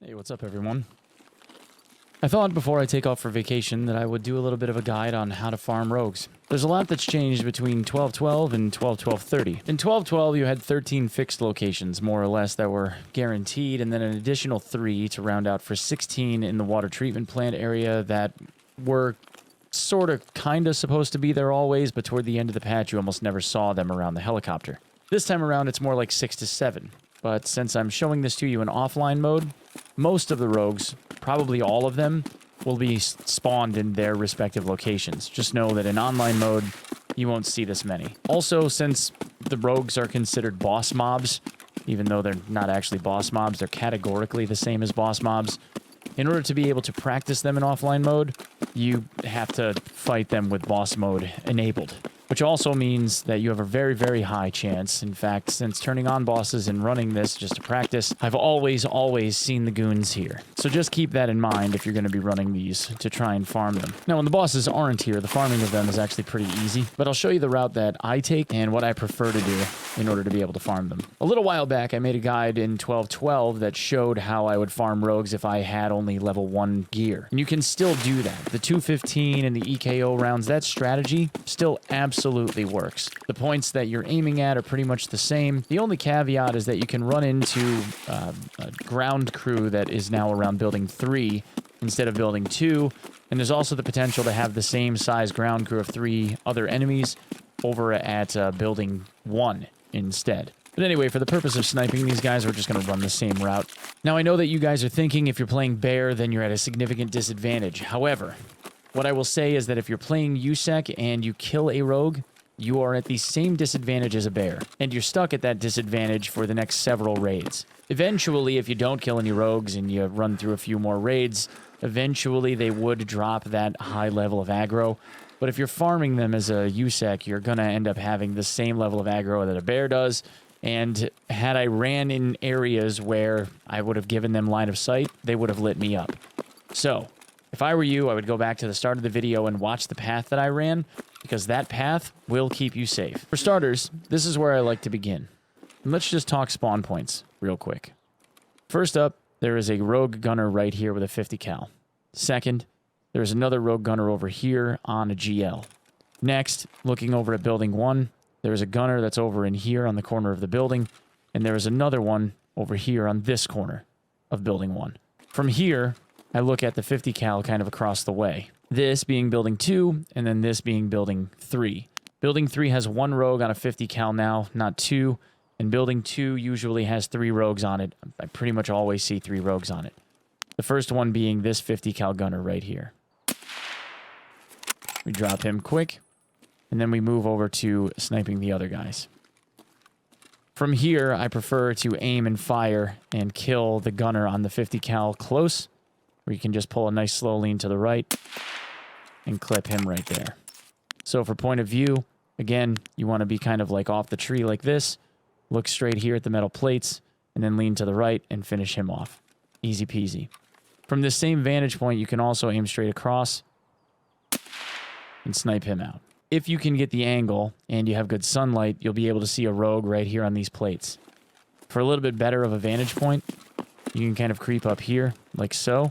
Hey, what's up everyone? I thought before I take off for vacation that I would do a little bit of a guide on how to farm rogues. There's a lot that's changed between 12.12 and 12.12.30. In 12.12 you had 13 fixed locations, more or less, that were guaranteed, and then an additional 3 to round out for 16 in the water treatment plant area that were sort of kind of supposed to be there always, but toward the end of the patch you almost never saw them around the helicopter. This time around it's more like 6 to 7, but since I'm showing this to you in offline mode, most of the rogues, probably all of them, will be spawned in their respective locations. Just know that in online mode, you won't see this many. Also, since the rogues are considered boss mobs, even though they're not actually boss mobs, they're categorically the same as boss mobs. In order to be able to practice them in offline mode, you have to fight them with boss mode enabled. Which also means that you have a very, very high chance. In fact, since turning on bosses and running this just to practice, I've always seen the goons here. So just keep that in mind if you're going to be running these to try and farm them. Now, when the bosses aren't here, the farming of them is actually pretty easy. But I'll show you the route that I take and what I prefer to do in order to be able to farm them. A little while back, I made a guide in 12.12 that showed how I would farm rogues if I had only level 1 gear. And you can still do that. The 215 and the EKO rounds, that strategy still absolutely works. The points that you're aiming at are pretty much the same. The only caveat is that you can run into a ground crew that is now around building 3 instead of building 2. And there's also the potential to have the same size ground crew of 3 other enemies over at building 1 instead. But anyway, for the purpose of sniping these guys, we're just going to run the same route. Now, I know that you guys are thinking if you're playing Bear, then you're at a significant disadvantage. However, what I will say is that if you're playing USEC and you kill a rogue, you are at the same disadvantage as a Bear, and you're stuck at that disadvantage for the next several raids. Eventually, if you don't kill any rogues and you run through a few more raids, eventually they would drop that high level of aggro. But if you're farming them as a USEC, you're going to end up having the same level of aggro that a Bear does. And had I ran in areas where I would have given them line of sight, they would have lit me up. So, if I were you, I would go back to the start of the video and watch the path that I ran, because that path will keep you safe. For starters, this is where I like to begin. And let's just talk spawn points real quick. First up, there is a rogue gunner right here with a 50 cal. Second, there's another rogue gunner over here on a GL. Next, looking over at building 1, there's a gunner that's over in here on the corner of the building, and there is another one over here on this corner of building 1. From here, I look at the 50 cal kind of across the way. This being building 2, and then this being building 3. Building 3 has 1 rogue on a 50 cal now, not 2, and building 2 usually has 3 rogues on it. I pretty much always see 3 rogues on it. The first one being this 50 cal gunner right here. We drop him quick, and then we move over to sniping the other guys. From here, I prefer to aim and fire and kill the gunner on the 50 cal close, where you can just pull a nice slow lean to the right and clip him right there. So for point of view, again, you want to be kind of like off the tree like this, look straight here at the metal plates, and then lean to the right and finish him off. Easy peasy. From this same vantage point, you can also aim straight across and snipe him out. If you can get the angle and you have good sunlight, you'll be able to see a rogue right here on these plates. For a little bit better of a vantage point, you can kind of creep up here like so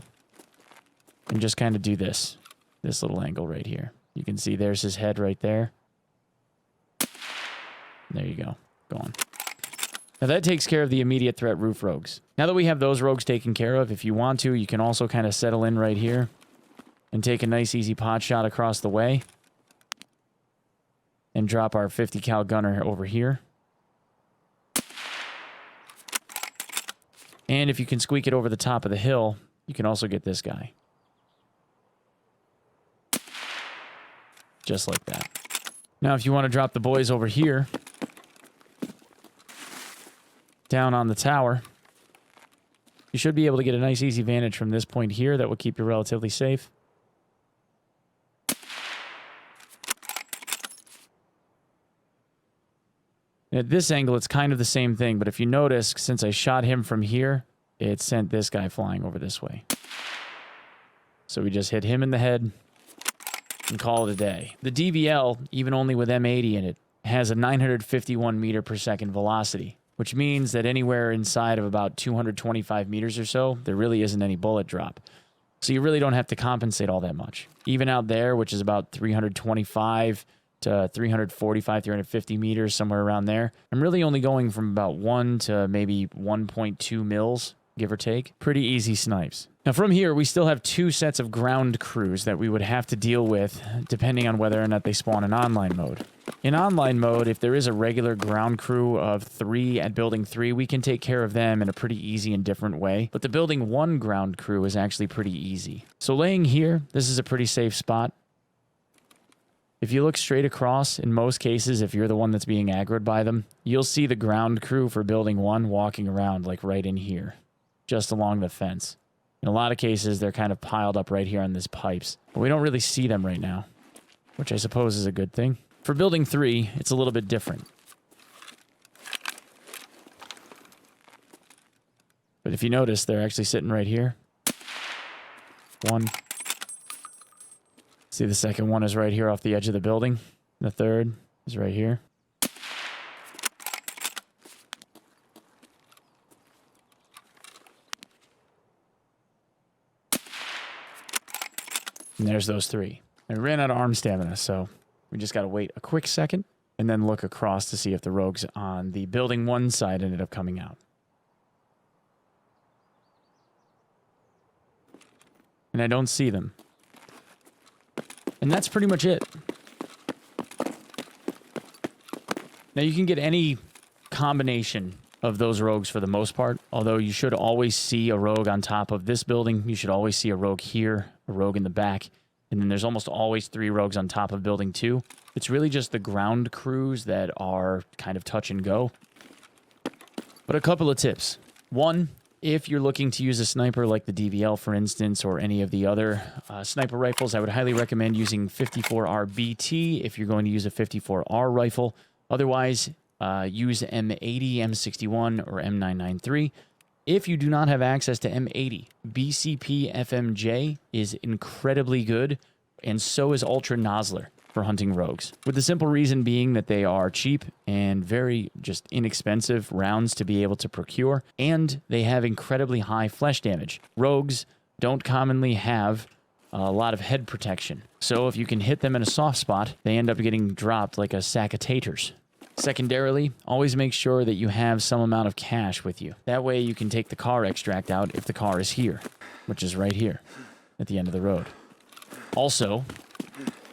and just kind of do this little angle right here. You can see there's his head right there. There you go. Go on. Now that takes care of the immediate threat roof rogues. Now that we have those rogues taken care of, if you want to, you can also kind of settle in right here and take a nice easy pot shot across the way and drop our 50 cal gunner over here. And if you can squeak it over the top of the hill, you can also get this guy. Just like that. Now, if you want to drop the boys over here, down on the tower, you should be able to get a nice easy vantage from this point here that will keep you relatively safe. At this angle, it's kind of the same thing, but if you notice, since I shot him from here, it sent this guy flying over this way. So we just hit him in the head and call it a day. The DVL, even only with M80 in it, has a 951 meter per second velocity. which means that anywhere inside of about 225 meters or so, there really isn't any bullet drop. So you really don't have to compensate all that much. Even out there, which is about 325 to 345, 350 meters, somewhere around there, I'm really only going from about 1 to maybe 1.2 mils, give or take. Pretty easy snipes. Now from here, we still have 2 sets of ground crews that we would have to deal with depending on whether or not they spawn in online mode. In online mode, if there is a regular ground crew of 3 at building 3, we can take care of them in a pretty easy and different way. But the building 1 ground crew is actually pretty easy. So laying here, this is a pretty safe spot. If you look straight across, in most cases, if you're the one that's being aggroed by them, you'll see the ground crew for building 1 walking around like right in here, just along the fence. In a lot of cases, they're kind of piled up right here on these pipes. But we don't really see them right now, which I suppose is a good thing. For building 3, it's a little bit different. But if you notice, they're actually sitting right here. 1. See, the second one is right here off the edge of the building. The third is right here. And there's those 3. I ran out of arm stamina, so we just got to wait a quick second and then look across to see if the rogues on the building 1 side ended up coming out. And I don't see them. And that's pretty much it. Now you can get any combination of those rogues for the most part, although you should always see a rogue on top of this building. You should always see a rogue here, a rogue in the back, and then there's almost always 3 rogues on top of building 2. It's really just the ground crews that are kind of touch and go. But a couple of tips. 1, if you're looking to use a sniper like the DVL, for instance, or any of the other sniper rifles, I would highly recommend using 54R BT if you're going to use a 54R rifle. Otherwise, use M80, M61, or M993. If you do not have access to M80, BCP FMJ is incredibly good, and so is Ultra Nozzler for hunting rogues. With the simple reason being that they are cheap and very just inexpensive rounds to be able to procure, and they have incredibly high flesh damage. Rogues don't commonly have a lot of head protection, so if you can hit them in a soft spot, they end up getting dropped like a sack of taters. Secondarily, always make sure that you have some amount of cash with you. That way you can take the car extract out if the car is here, which is right here at the end of the road. Also,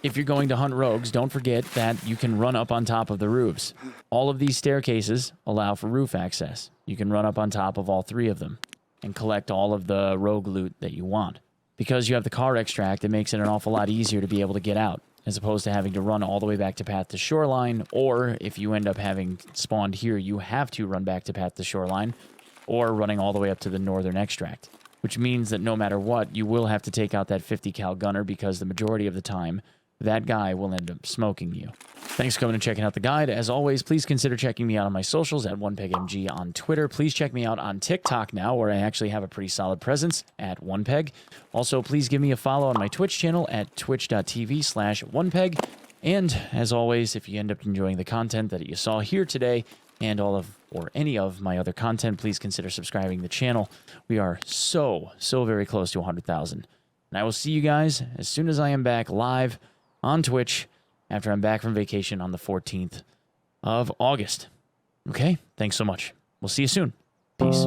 if you're going to hunt rogues, don't forget that you can run up on top of the roofs. All of these staircases allow for roof access. You can run up on top of all 3 of them and collect all of the rogue loot that you want. Because you have the car extract, it makes it an awful lot easier to be able to get out, as opposed to having to run all the way back to Path to Shoreline, or if you end up having spawned here, you have to run back to Path to Shoreline, or running all the way up to the Northern Extract, which means that no matter what, you will have to take out that 50 cal gunner because the majority of the time, that guy will end up smoking you. Thanks for coming and checking out the guide. As always, please consider checking me out on my socials at OnePegMG on Twitter. Please check me out on TikTok now, where I actually have a pretty solid presence at OnePeg. Also, please give me a follow on my Twitch channel at twitch.tv/OnePeg. And as always, if you end up enjoying the content that you saw here today and all of or any of my other content, please consider subscribing to the channel. We are so very close to 100,000. And I will see you guys as soon as I am back live on Twitch after I'm back from vacation on the 14th of August. Okay? Thanks so much. We'll see you soon. Peace.